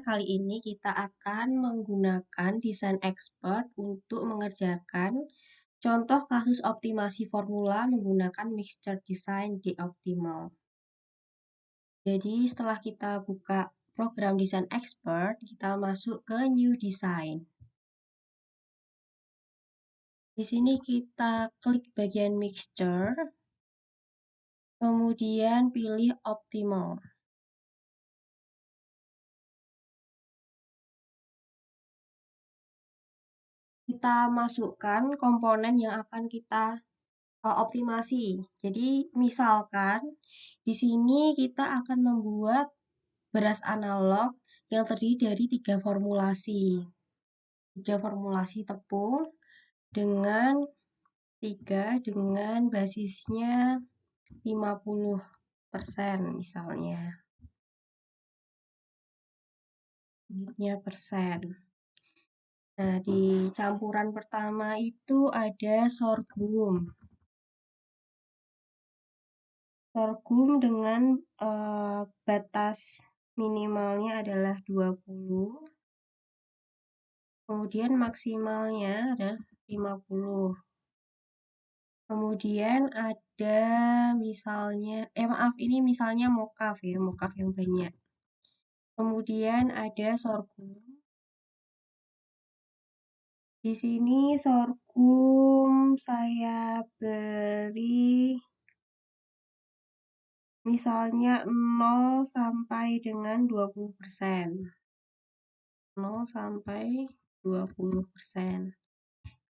kali ini kita akan menggunakan Design Expert untuk mengerjakan contoh kasus optimasi formula menggunakan Mixture Design di Optimal. Jadi setelah kita buka program Design Expert, kita masuk ke New Design. Di sini kita klik bagian Mixture, kemudian pilih Optimal. Kita masukkan komponen yang akan kita optimasi. Jadi misalkan di sini kita akan membuat beras analog yang terdiri dari 3 formulasi. 3 formulasi tepung dengan basisnya 50% misalnya. Unitnya persen. Nah, di campuran pertama itu ada sorghum. Sorghum dengan batas minimalnya adalah 20, kemudian maksimalnya adalah 50. Kemudian ada misalnya, ini misalnya mokaf ya, mokaf yang banyak. Kemudian ada sorghum. Di sini sorghum saya beri misalnya 0 sampai dengan 20%. 0 sampai 20%.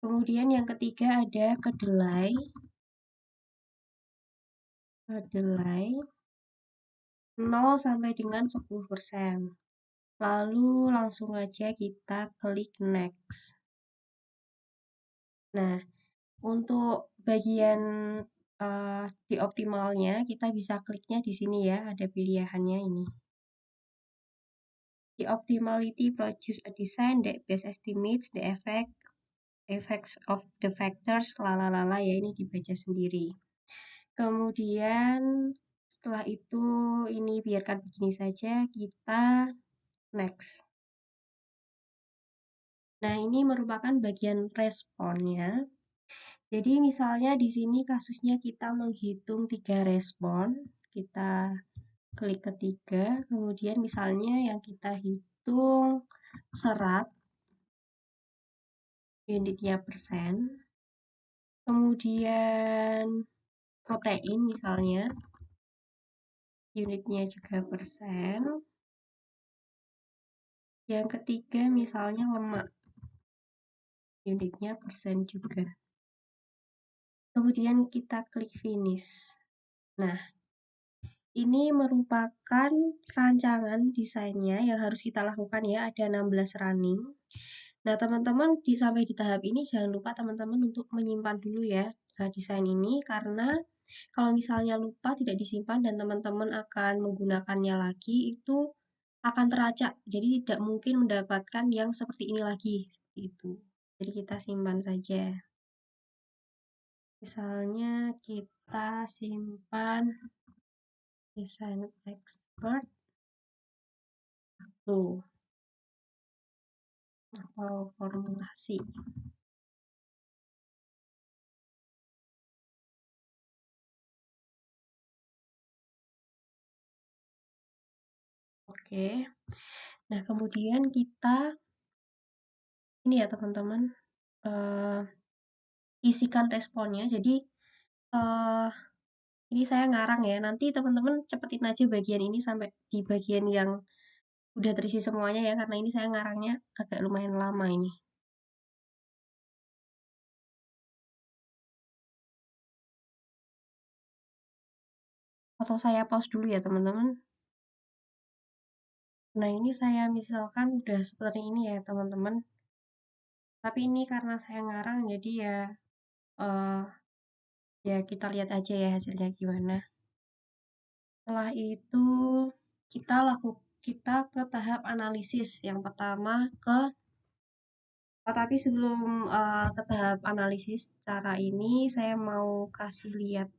Kemudian yang ketiga ada kedelai. Kedelai 0 sampai dengan 10%. Lalu langsung aja kita klik next. Nah, untuk bagian di optimalnya kita bisa kliknya di sini ya, ada pilihannya ini. The optimality produce a design that best estimates the effects of the factors lalalala ya, ini dibaca sendiri. Kemudian setelah itu ini biarkan begini saja, kita next. Nah, ini merupakan bagian responnya. Jadi misalnya di sini kasusnya kita menghitung 3 respon, kita klik ketiga, kemudian misalnya yang kita hitung serat, unitnya persen, kemudian protein misalnya, unitnya juga persen, yang ketiga misalnya lemak, unitnya persen juga. Kemudian kita klik finish. Nah, ini merupakan rancangan desainnya yang harus kita lakukan ya, ada 16 running. Nah, teman-teman sampai di tahap ini jangan lupa teman-teman untuk menyimpan dulu ya desain ini, karena kalau misalnya lupa tidak disimpan dan teman-teman akan menggunakannya lagi, itu akan teracak. Jadi tidak mungkin mendapatkan yang seperti ini lagi, seperti itu. Jadi kita simpan saja. Misalnya kita simpan Design Expert tuh atau formulasi. Oke. Nah, kemudian kita ini ya teman-teman, isikan responnya. Jadi ini saya ngarang ya. Nanti teman-teman cepetin aja bagian ini sampai di bagian yang udah terisi semuanya ya, karena ini saya ngarangnya agak lumayan lama ini. Atau saya pause dulu ya teman-teman. Nah, ini saya misalkan udah seperti ini ya teman-teman. Tapi ini karena saya ngarang jadi ya ya kita lihat aja ya hasilnya gimana. Setelah itu kita ke tahap analisis. Yang pertama tapi sebelum ke tahap analisis cara ini saya mau kasih lihat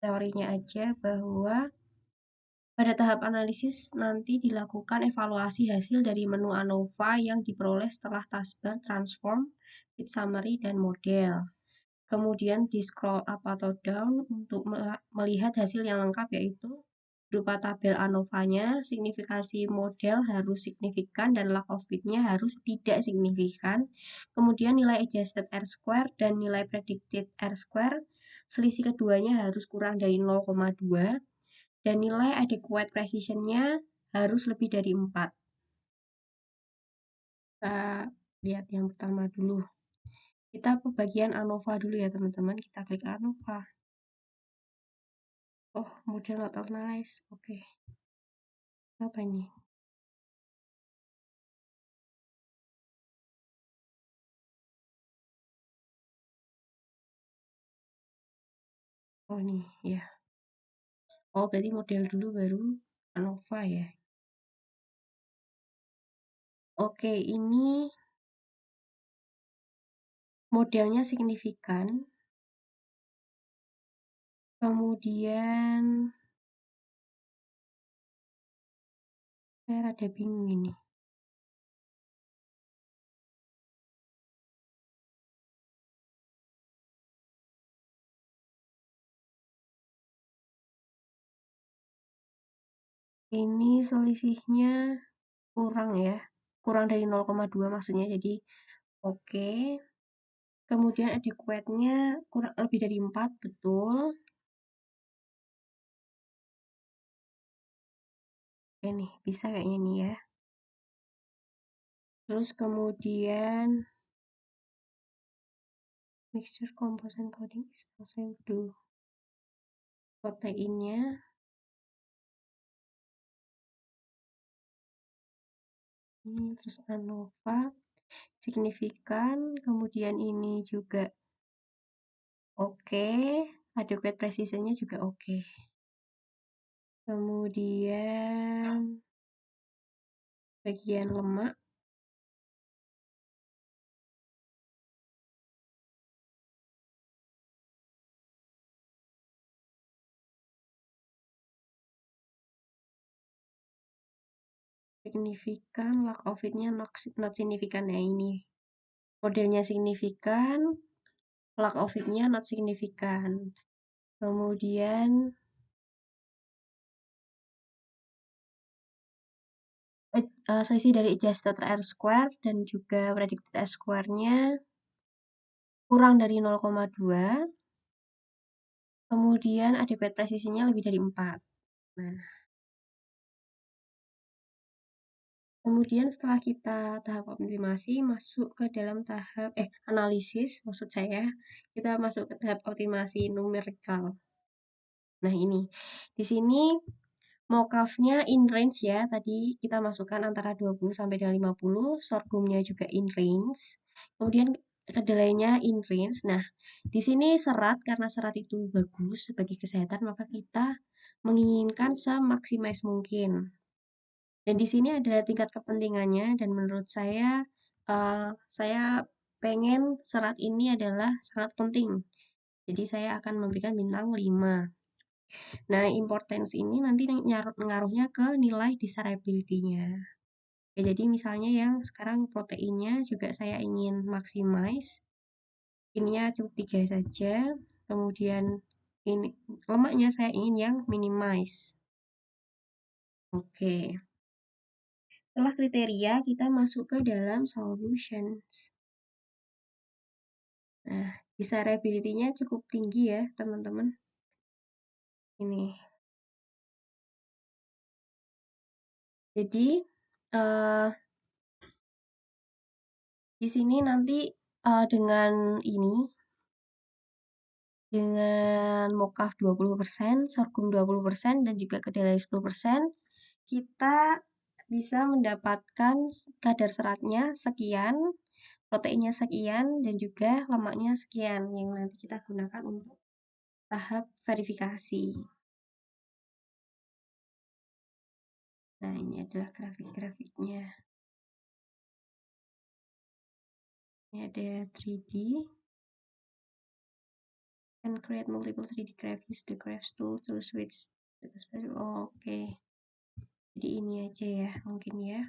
teorinya aja bahwa Pada tahap analisis nanti dilakukan evaluasi hasil dari menu ANOVA yang diperoleh setelah taskbar, transform, fit summary, dan model. Kemudian di scroll up atau down untuk melihat hasil yang lengkap, yaitu berupa tabel ANOVA-nya, signifikasi model harus signifikan dan lack of fit-nya harus tidak signifikan. Kemudian nilai adjusted R-square dan nilai predicted R-square, selisih keduanya harus kurang dari 0,2 dan nilai adequate precision-nya harus lebih dari 4. Kita lihat yang pertama dulu. Kita bagian ANOVA dulu ya teman-teman. Kita klik ANOVA. Oh, model not analyzed. Oke. Apa ini? Oh, ini ya. Oh, berarti model dulu baru ANOVA ya. Oke, ini modelnya signifikan. Kemudian saya rada bingung ini. Ini selisihnya kurang ya. Kurang dari 0,2 maksudnya. Jadi oke. Kemudian adequate-nya kurang lebih dari 4, betul. Oke nih, bisa kayaknya nih ya. Terus kemudian mixture composition coding is also improved. Proteinnya ini terus ANOVA signifikan, kemudian ini juga oke, adequate precision-nya juga oke. Kemudian bagian lemak signifikan, lack of it-nya not signifikan. Nah ini modelnya signifikan, lack of it-nya not signifikan. Kemudian selisih dari adjusted R-square dan juga predicted R-square-nya kurang dari 0,2. Kemudian adequate precision-nya lebih dari 4. Nah, kemudian setelah kita tahap optimasi, masuk ke dalam tahap analisis, maksud saya, kita masuk ke tahap optimasi numerical. Nah, ini. Di sini mockup-nya in range ya. Tadi kita masukkan antara 20 sampai dengan 50, sorghumnya juga in range. Kemudian kedelainya in range. Nah, di sini serat, karena serat itu bagus bagi kesehatan, maka kita menginginkan semaksimal mungkin. Dan di sini ada tingkat kepentingannya, dan menurut saya pengen serat ini adalah sangat penting. Jadi saya akan memberikan bintang 5. Nah, importance ini nanti ngaruhnya ke nilai desirability-nya. Ya, jadi misalnya yang sekarang proteinnya juga saya ingin maximize. Ininya cukup 3 saja. Kemudian ini lemaknya saya ingin yang minimize. Oke. Setelah kriteria, kita masuk ke dalam solutions. Nah, desirability-nya cukup tinggi ya, teman-teman. Ini. Jadi, di sini nanti dengan mockup 20%, sorghum 20%, dan juga kedelai 10%, kita bisa mendapatkan kadar seratnya sekian, proteinnya sekian, dan juga lemaknya sekian yang nanti kita gunakan untuk tahap verifikasi. Nah, ini adalah grafik-grafiknya. Ini ada 3D. And create multiple 3D graphics, the graphs tool to switch. Oke. Jadi ini aja ya mungkin ya.